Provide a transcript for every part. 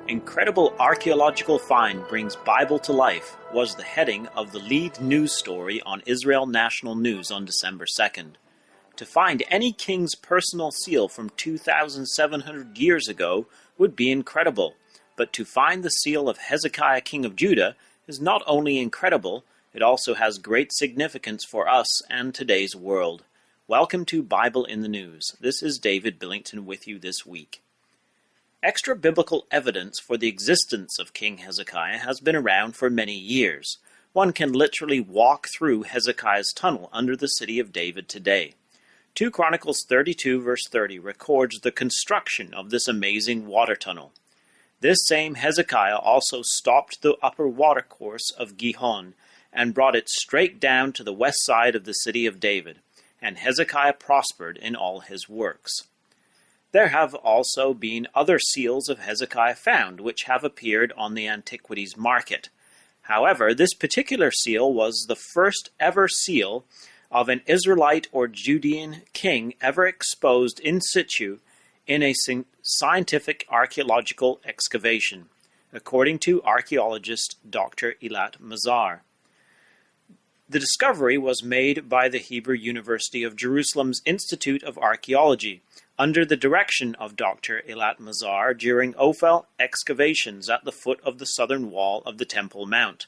Incredible archaeological find brings Bible to life was the heading of the lead news story on Israel National News on December 2nd. To find any king's personal seal from 2,700 years ago would be incredible, but to find the seal of Hezekiah, king of Judah, is not only incredible, it also has great significance for us and today's world. Welcome to Bible in the News. This is David Billington with you this week. Extra biblical evidence for the existence of King Hezekiah has been around for many years. One can literally walk through Hezekiah's tunnel under the city of David today. 2 Chronicles 32 verse 30 records the construction of this amazing water tunnel. This same Hezekiah also stopped the upper watercourse of Gihon and brought it straight down to the west side of the city of David, and Hezekiah prospered in all his works. There have also been other seals of Hezekiah found, which have appeared on the antiquities market. However, this particular seal was the first ever seal of an Israelite or Judean king ever exposed in situ in a scientific archaeological excavation, according to archaeologist Dr. Eilat Mazar. The discovery was made by the Hebrew University of Jerusalem's Institute of Archaeology, under the direction of Dr. Eilat Mazar during Ophel excavations at the foot of the southern wall of the Temple Mount.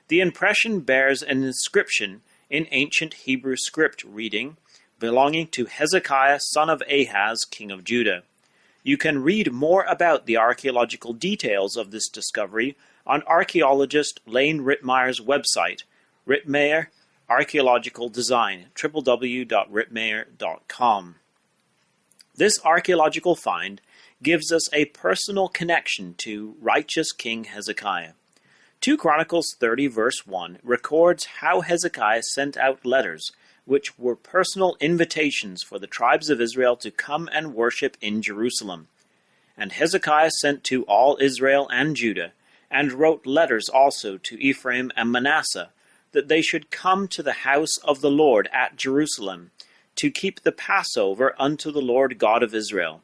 The impression bears an inscription in ancient Hebrew script reading, belonging to Hezekiah, son of Ahaz, king of Judah. You can read more about the archaeological details of this discovery on archaeologist Lane Rittmeyer's website, Rittmeyer Archaeological Design, www.rittmeyer.com. This archaeological find gives us a personal connection to righteous King Hezekiah. 2 Chronicles 30 verse 1 records how Hezekiah sent out letters, which were personal invitations for the tribes of Israel to come and worship in Jerusalem. And Hezekiah sent to all Israel and Judah, and wrote letters also to Ephraim and Manasseh, that they should come to the house of the Lord at Jerusalem, to keep the Passover unto the Lord God of Israel.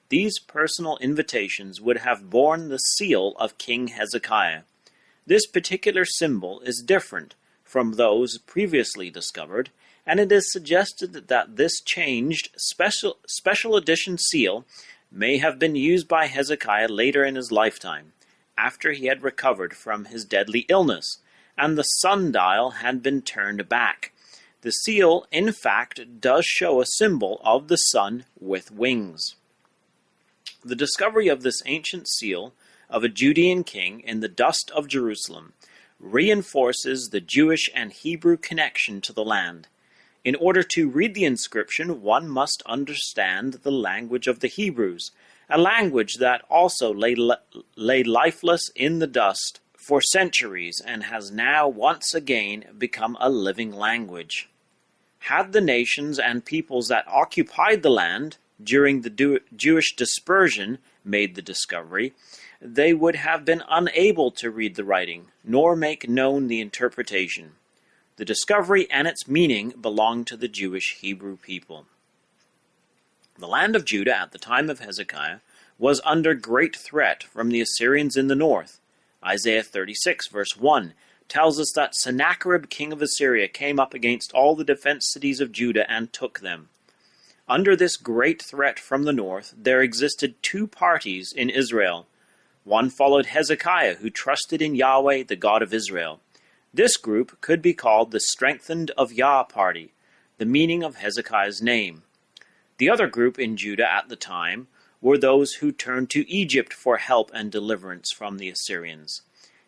These personal invitations would have borne the seal of King Hezekiah. This particular symbol is different from those previously discovered, and it is suggested that this changed special edition seal may have been used by Hezekiah later in his lifetime, after he had recovered from his deadly illness, and the sundial had been turned back. The seal, in fact, does show a symbol of the sun with wings. The discovery of this ancient seal of a Judean king in the dust of Jerusalem reinforces the Jewish and Hebrew connection to the land. In order to read the inscription, one must understand the language of the Hebrews, a language that also lay lifeless in the dust for centuries and has now once again become a living language. Had the nations and peoples that occupied the land during the Jewish dispersion made the discovery, they would have been unable to read the writing, nor make known the interpretation. The discovery and its meaning belong to the Jewish Hebrew people. The land of Judah at the time of Hezekiah was under great threat from the Assyrians in the north. Isaiah 36 verse 1 tells us that Sennacherib, king of Assyria, came up against all the defense cities of Judah and took them. Under this great threat from the north, there existed two parties in Israel. One followed Hezekiah, who trusted in Yahweh, the God of Israel. This group could be called the Strengthened of Yah party, the meaning of Hezekiah's name. The other group in Judah at the time were those who turned to Egypt for help and deliverance from the Assyrians.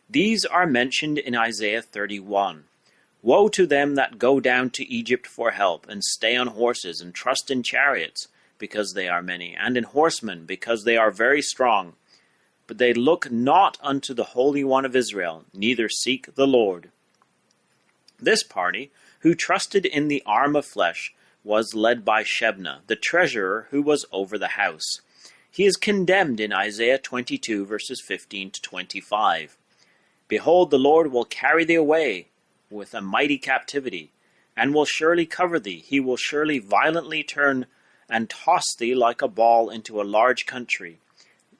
These are mentioned in Isaiah 31. Woe to them that go down to Egypt for help, and stay on horses, and trust in chariots, because they are many, and in horsemen, because they are very strong. But they look not unto the Holy One of Israel, neither seek the Lord. This party, who trusted in the arm of flesh, was led by Shebna, the treasurer who was over the house. He is condemned in Isaiah 22, verses 15 to 25. Behold, the Lord will carry thee away with a mighty captivity, and will surely cover thee. He will surely violently turn and toss thee like a ball into a large country.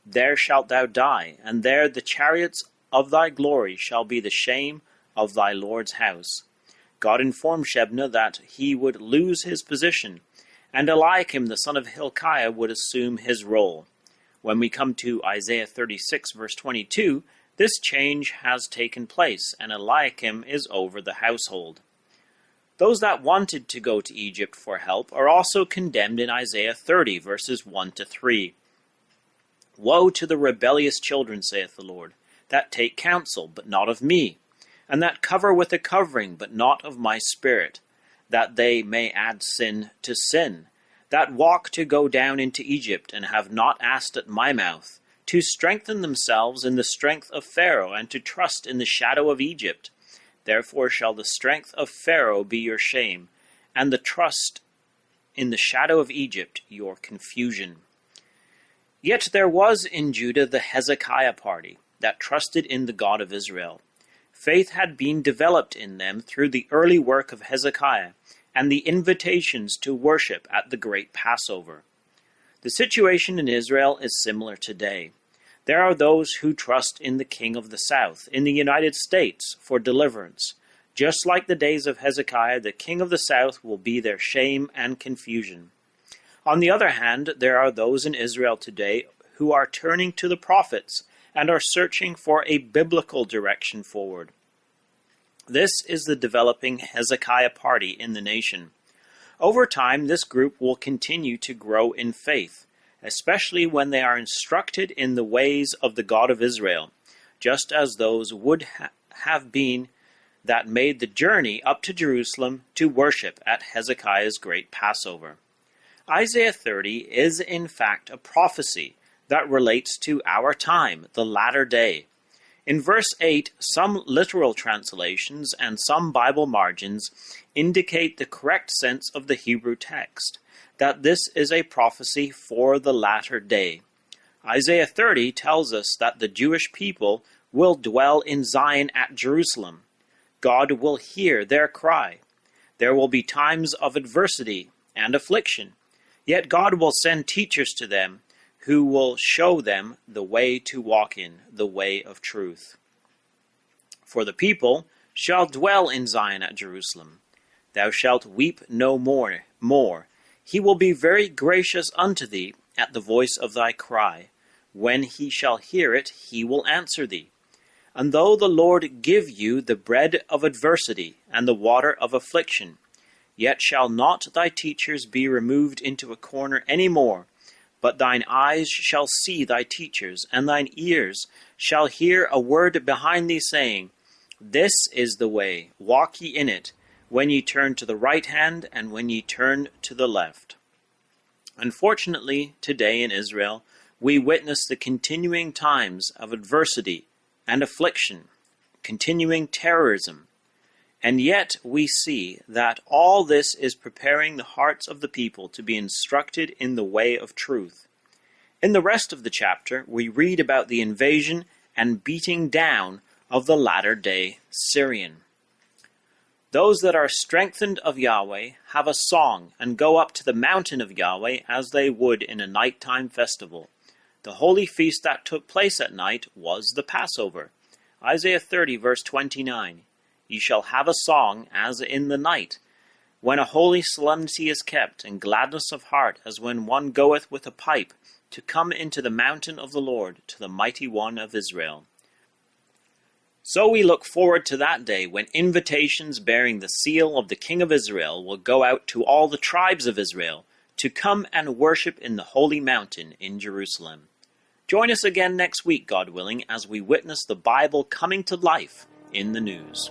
There shalt thou die, and there the chariots of thy glory shall be the shame of thy Lord's house. God informed Shebna that he would lose his position, and Eliakim the son of Hilkiah would assume his role. When we come to Isaiah 36 verse 22, this change has taken place, and Eliakim is over the household. Those that wanted to go to Egypt for help are also condemned in Isaiah 30 verses 1 to 3. Woe to the rebellious children, saith the Lord, that take counsel, but not of me, and that cover with a covering, but not of my spirit, that they may add sin to sin, that walk to go down into Egypt, and have not asked at my mouth, to strengthen themselves in the strength of Pharaoh, and to trust in the shadow of Egypt. Therefore shall the strength of Pharaoh be your shame, and the trust in the shadow of Egypt your confusion. Yet there was in Judah the Hezekiah party that trusted in the God of Israel. Faith had been developed in them through the early work of Hezekiah and the invitations to worship at the great Passover. The situation in Israel is similar today. There are those who trust in the King of the South, in the United States, for deliverance. Just like the days of Hezekiah, the King of the South will be their shame and confusion. On the other hand, there are those in Israel today who are turning to the prophets and are searching for a biblical direction forward. This is the developing Hezekiah party in the nation. Over time, this group will continue to grow in faith, especially when they are instructed in the ways of the God of Israel, just as those would have been that made the journey up to Jerusalem to worship at Hezekiah's great Passover. Isaiah 30 is in fact a prophecy that relates to our time, the latter day. In verse 8, some literal translations and some Bible margins indicate the correct sense of the Hebrew text, that this is a prophecy for the latter day. Isaiah 30 tells us that the Jewish people will dwell in Zion at Jerusalem. God will hear their cry. There will be times of adversity and affliction, yet God will send teachers to them who will show them the way to walk in, the way of truth. For the people shall dwell in Zion at Jerusalem. Thou shalt weep no more. He will be very gracious unto thee at the voice of thy cry. When he shall hear it, he will answer thee. And though the Lord give you the bread of adversity and the water of affliction, yet shall not thy teachers be removed into a corner any more, but thine eyes shall see thy teachers, and thine ears shall hear a word behind thee saying, This is the way, walk ye in it, when ye turn to the right hand, and when ye turn to the left. Unfortunately, today in Israel, we witness the continuing times of adversity and affliction, continuing terrorism, and yet we see that all this is preparing the hearts of the people to be instructed in the way of truth. In the rest of the chapter, we read about the invasion and beating down of the latter-day Syrian. Those that are strengthened of Yahweh have a song and go up to the mountain of Yahweh as they would in a nighttime festival. The holy feast that took place at night was the Passover. Isaiah 30 verse 29. Ye shall have a song as in the night, when a holy solemnity is kept, and gladness of heart, as when one goeth with a pipe to come into the mountain of the Lord, to the mighty one of Israel. So we look forward to that day when invitations bearing the seal of the King of Israel will go out to all the tribes of Israel to come and worship in the holy mountain in Jerusalem. Join us again next week, God willing, as we witness the Bible coming to life in the news.